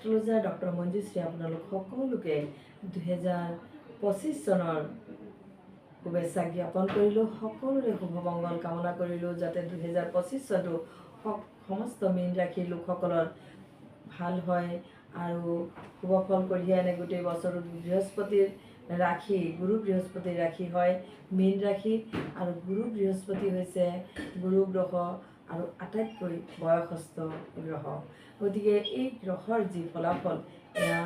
Astrologer doctor Manjushri আপোনালোক সকলোকে 2025 চনৰ শুভেচ্ছা জ্ঞাপন কৰিলোঁ। সকলোৰে শুভমংগল কামনা কৰিলোঁ, যাতে 2025 চনটো সমস্ত মীন ৰাশিৰ লোকসকলৰ ভাল হয় আৰু শুভ ফল কঢ়িয়াই আনে। গোটেই বছৰটো বৃহস্পতিৰ ৰাশি, গুৰু বৃহস্পতিৰ ৰাশি হয় মীন ৰাশি, আৰু গুৰু বৃহস্পতি হৈছে গুৰু গ্ৰহ আৰু আটাইতকৈ বয়সস্থ গ্ৰহ। গতিকে এই গ্ৰহৰ যি ফলাফল, এয়া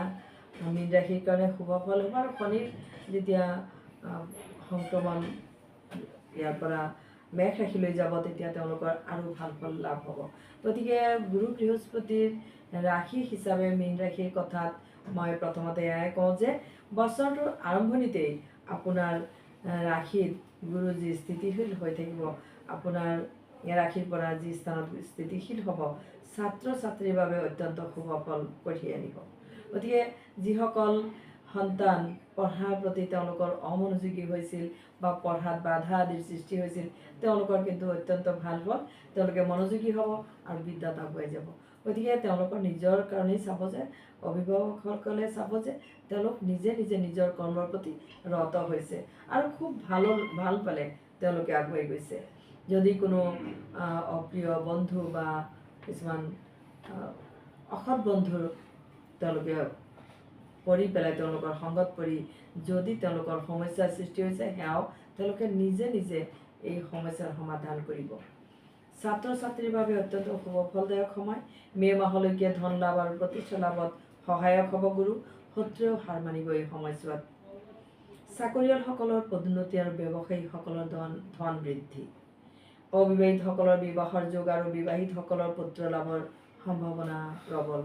মীন ৰাশিৰ কাৰণে শুভ ফল হ'ব। আৰু শনিৰ যেতিয়া সংক্ৰমণ ইয়াৰ পৰা মেষ ৰাশিলৈ যাব, তেতিয়া তেওঁলোকৰ আৰু ভাল ফল লাভ হ'ব। গতিকে গুৰু বৃহস্পতিৰ ৰাশি হিচাপে মীন ৰাশিৰ কথাত মই প্ৰথমতে এয়াই কওঁ যে বছৰটোৰ আৰম্ভণিতেই আপোনাৰ ৰাশিত গুৰু যি স্থিতিশীল হৈ থাকিব, আপোনাৰ ৰাশিৰ পৰা যি স্থানত স্থিতিশীল হ'ব, ছাত্ৰ ছাত্ৰীৰ বাবে অত্যন্ত শুভ ফল কঢ়িয়াই আনিব। গতিকে যিসকল সন্তান পঢ়াৰ প্ৰতি তেওঁলোকৰ অমনোযোগী হৈছিল বা পঢ়াত বাধা আদিৰ সৃষ্টি হৈছিল, তেওঁলোকৰ কিন্তু অত্যন্ত ভাল ফল, তেওঁলোকে মনোযোগী হ'ব আৰু বিদ্যাত আগুৱাই যাব। গতিকে তেওঁলোকৰ নিজৰ কাৰণেই চাব যে, অভিভাৱকসকলে চাব যে তেওঁলোক নিজে নিজে নিজৰ কৰ্মৰ প্ৰতি ৰত হৈছে আৰু খুব ভাল পালে তেওঁলোকে আগুৱাই গৈছে। যদি কোনো অপ্ৰিয় বন্ধু বা কিছুমান অসৎ বন্ধুৰ তেওঁলোকে পৰি পেলাই, তেওঁলোকৰ সংগত পৰি যদি তেওঁলোকৰ সমস্যাৰ সৃষ্টি হৈছে, সেয়াও তেওঁলোকে নিজে নিজে এই সমস্যাৰ সমাধান কৰিব। ছাত্ৰ ছাত্ৰীৰ বাবে অত্যন্ত শুভ ফলদায়ক সময়। মে' মাহলৈকে ধন লাভ আৰু প্ৰতিষ্ঠা লাভত সহায়ক হ'ব গুৰু। শত্ৰুৱেও হাৰ মানিব এই সময়ছোৱাত। চাকৰিয়ালসকলৰ পদোন্নতি আৰু ব্যৱসায়ীসকলৰ ধন বৃদ্ধি। অবিবাহিতসকলৰ বিবাহৰ যোগ আৰু বিবাহিতসকলৰ পুত্ৰ লাভৰ সম্ভাৱনা প্ৰবল।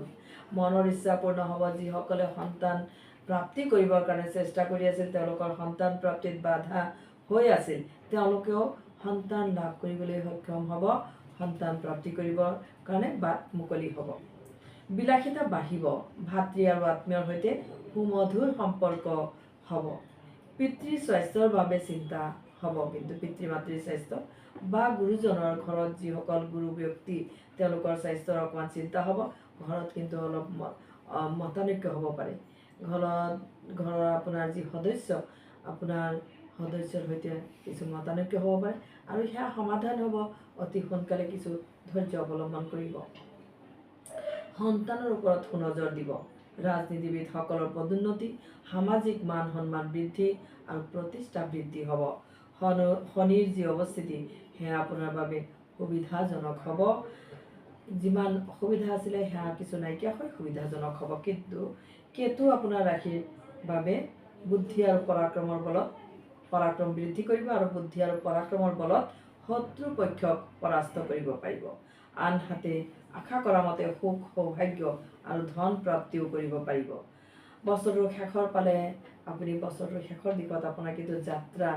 মনৰ ইচ্ছা পূৰ্ণ হ'ব। যিসকলে সন্তান প্ৰাপ্তি কৰিবৰ কাৰণে চেষ্টা কৰি আছিল, তেওঁলোকৰ সন্তান প্ৰাপ্তিত বাধা হৈ আছিল, তেওঁলোকেও সন্তান লাভ কৰিবলৈ সক্ষম হ'ব। সন্তান প্ৰাপ্তি কৰিবৰ কাৰণে বাট মুকলি হ'ব। বিলাসিতা বাঢ়িব। ভাতৃ আৰু আত্মীয়ৰ সৈতে সুমধুৰ সম্পৰ্ক হ'ব। পিতৃ স্বাস্থ্যৰ বাবে চিন্তা হ'ব, কিন্তু পিতৃ মাতৃৰ স্বাস্থ্য বা গুৰুজনৰ ঘৰত যিসকল গুৰু ব্যক্তি, তেওঁলোকৰ স্বাস্থ্যৰ অকণমান চিন্তা হ'ব। ঘৰত কিন্তু অলপ মতানৈক্য হ'ব পাৰে। ঘৰৰ আপোনাৰ যি সদস্য, আপোনাৰ সদস্যৰ সৈতে কিছু মতানৈক্য হ'ব পাৰে, আৰু সেয়া সমাধান হ'ব অতি সোনকালে। কিছু ধৈৰ্য অৱলম্বন কৰিব। সন্তানৰ ওপৰত সুনজৰ দিব। ৰাজনীতিবিদসকলৰ পদোন্নতি, সামাজিক মান সন্মান বৃদ্ধি আৰু প্ৰতিষ্ঠা বৃদ্ধি হ'ব। শনিৰ যি অৱস্থিতি, সেয়া আপোনাৰ বাবে সুবিধাজনক হ'ব। যিমান অসুবিধা আছিলে সেয়া কিছু নাইকিয়া হৈ সুবিধাজনক হ'ব। কিন্তু কেতু আপোনাৰ ৰাশিৰ বাবে বুদ্ধি আৰু পৰাক্ৰমৰ বলত পৰাক্ৰম বৃদ্ধি কৰিব, আৰু বুদ্ধি আৰু পৰাক্ৰমৰ বলত শত্ৰু পক্ষক পৰাস্ত কৰিব পাৰিব। আনহাতে আশা কৰা মতে সুখ, সৌভাগ্য আৰু ধন প্ৰাপ্তিও কৰিব পাৰিব। বছৰটোৰ শেষৰ পালে আপুনি বছৰটোৰ শেষৰ দিশত আপোনাৰ কিন্তু যাত্ৰা,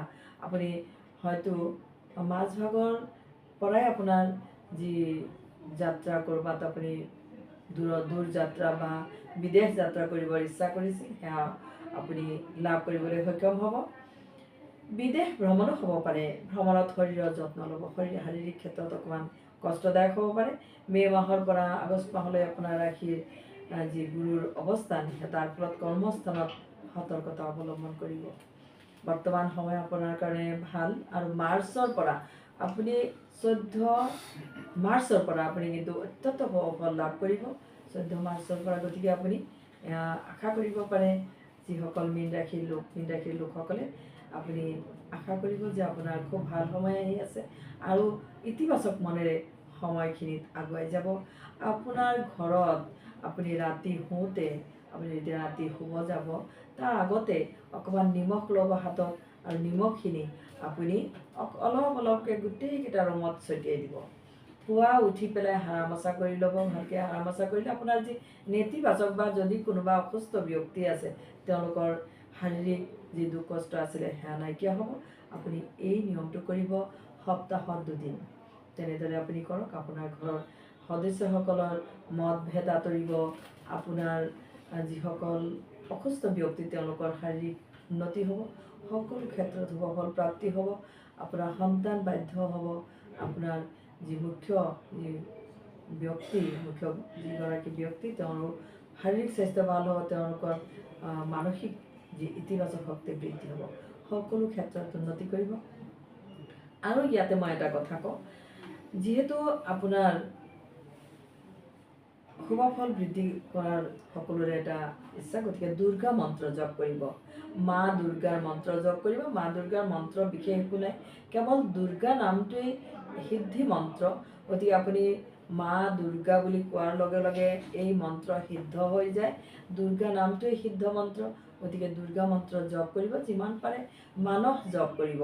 আপুনি হয়তো মাজভাগৰ পৰাই আপোনাৰ যি যাত্ৰা, ক'ৰবাত আপুনি দূৰ যাত্ৰা বা বিদেশ যাত্ৰা কৰিবৰ ইচ্ছা কৰিছিল, সেয়া আপুনি লাভ কৰিবলৈ সক্ষম হ'ব। বিদেশ ভ্ৰমণো হ'ব পাৰে। ভ্ৰমণত শৰীৰৰ যত্ন ল'ব। শাৰীৰিক ক্ষেত্ৰত অকণমান কষ্টদায়ক হ'ব পাৰে। মে' মাহৰ পৰা আগষ্ট মাহলৈ আপোনাৰ ৰাশিৰ যি গুৰুৰ অৱস্থান, তাৰ ফলত কৰ্মস্থানত সতৰ্কতা অৱলম্বন কৰিব। বৰ্তমান সময় আপোনাৰ কাৰণে ভাল। আৰু মাৰ্চৰ পৰা আপুনি 14 মাৰ্চৰ পৰা আপুনি কিন্তু অত্যন্ত ফল লাভ কৰিব। 14 মাৰ্চৰ পৰা। গতিকে আপুনি আশা কৰিব পাৰে, যিসকল মীন ৰাশিৰ লোকসকলে, আপুনি আশা কৰিব যে আপোনাৰ খুব ভাল সময় আহি আছে, আৰু ইতিবাচক মনেৰে সময়খিনিত আগুৱাই যাব। আপোনাৰ ঘৰত আপুনি ৰাতি শুওঁতে, আপুনি যেতিয়া ৰাতি শুব যাব, তাৰ আগতে অকণমান নিমখ ল'ব হাতত, আৰু নিমখখিনি আপুনি অলপ অলপকৈ গোটেইকেইটা ৰুমত ছটিয়াই দিব। পুৱা উঠি পেলাই হাৰা মোচা কৰি ল'ব। ভালকৈ হাৰা মোচা কৰিলে আপোনাৰ যি নেতিবাচক, বা যদি কোনোবা অসুস্থ ব্যক্তি আছে, তেওঁলোকৰ শাৰীৰিক যি দুখ কষ্ট আছিলে, সেয়া নাইকিয়া হ'ব। আপুনি এই নিয়মটো কৰিব সপ্তাহত 2 দিন। তেনেদৰে আপুনি কৰক। আপোনাৰ ঘৰৰ সদস্যসকলৰ মতভেদ আঁতৰিব। আপোনাৰ যিসকল অসুস্থ ব্যক্তি, তেওঁলোকৰ শাৰীৰিক উন্নতি হ'ব। সকলো ক্ষেত্ৰত শুভ ফল প্ৰাপ্তি হ'ব। আপোনাৰ সন্তান বাধ্য হ'ব। আপোনাৰ যি মুখ্য যিগৰাকী ব্যক্তি, তেওঁৰ শাৰীৰিক স্বাস্থ্য ভাল হ'ব, তেওঁলোকৰ মানসিক যি ইতিবাচক শক্তি বৃদ্ধি হ'ব, সকলো ক্ষেত্ৰত উন্নতি কৰিব। আৰু ইয়াতে মই এটা কথা কওঁ, যিহেতু আপোনাৰ শুভ ফল বৃদ্ধি কৰাৰ সকলোৰে এটা ইচ্ছা, গতিকে দুৰ্গা মন্ত্ৰ জপ কৰিব, মা দুৰ্গাৰ মন্ত্ৰ জপ কৰিব। মা দুৰ্গাৰ মন্ত্ৰ বিশেষ একো নাই, কেৱল দুৰ্গা নামটোৱেই সিদ্ধি মন্ত্ৰ। গতিকে আপুনি মা দুৰ্গা বুলি কোৱাৰ লগে লগে এই মন্ত্ৰ সিদ্ধ হৈ যায়। দুৰ্গা নামটোৱেই সিদ্ধ মন্ত্ৰ, গতিকে দুৰ্গা মন্ত্ৰ জপ কৰিব। যিমান পাৰে মানস জপ কৰিব।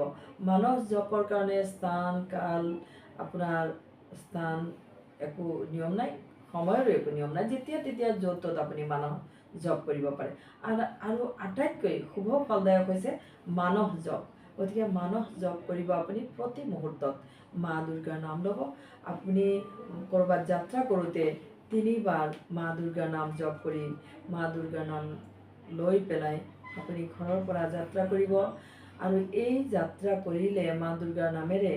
মানস জপৰ কাৰণে স্থান কাল আপোনাৰ একো নিয়ম নাই, সময়ৰো একো নিয়ম নাই, যেতিয়া তেতিয়া য'ত ত'ত আপুনি মানস জপ কৰিব পাৰে। আৰু আটাইতকৈ শুভ ফলদায়ক হৈছে মানস জপ। গতিকে মানস জপ কৰিব আপুনি প্ৰতি মুহূৰ্তত। মা দুৰ্গাৰ নাম ল'ব। আপুনি ক'ৰবাত যাত্ৰা কৰোঁতে 3 বাৰ মা দুৰ্গাৰ নাম জপ কৰি, মা দুৰ্গাৰ নাম লৈ পেলাই আপুনি ঘৰৰ পৰা যাত্ৰা কৰিব। আৰু এই যাত্ৰা কৰিলে মা দুৰ্গাৰ নামেৰে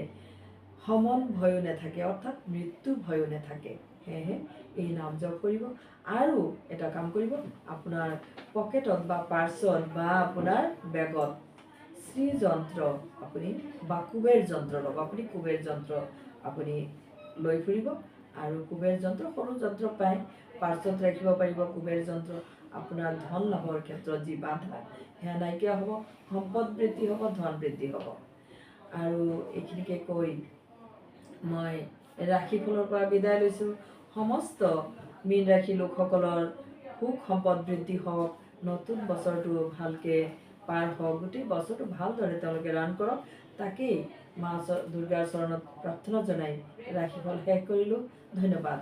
সমন ভয়ো নাথাকে, অৰ্থাৎ মৃত্যু ভয়ো নাথাকে। সেয়েহে এই নাম জপ কৰিব। আৰু এটা কাম কৰিব, আপোনাৰ পকেটত বা পাৰ্চত বা আপোনাৰ বেগত শ্ৰীযন্ত্ৰ আপুনি বা কুবেৰ যন্ত্ৰ ল'ব। আপুনি কুবেৰ যন্ত্ৰ আপুনি লৈ ফুৰিব। আৰু কুবেৰ যন্ত্ৰ সৰু যন্ত্ৰ পায়, পাৰ্চত ৰাখিব পাৰিব। কুবেৰ যন্ত্ৰ আপোনাৰ ধন লাভৰ ক্ষেত্ৰত যি বাধা, সেয়া নাইকিয়া হ'ব, সম্পদ বৃদ্ধি হ'ব, ধন বৃদ্ধি হ'ব। আৰু এইখিনিকে কৈ মই ৰাশিফলৰ পৰা বিদায় লৈছোঁ। সমস্ত মীন ৰাশি লোকসকলৰ সুখ সম্পদ বৃদ্ধি হওক, নতুন বছৰটো ভালকৈ পাৰ হওক, গোটেই বছৰটো ভালদৰে তেওঁলোকে ৰান কৰক, তাকেই মা দুৰ্গাৰ চৰণত প্ৰাৰ্থনা জনাই ৰাশিফল শেষ কৰিলোঁ। ধন্যবাদ।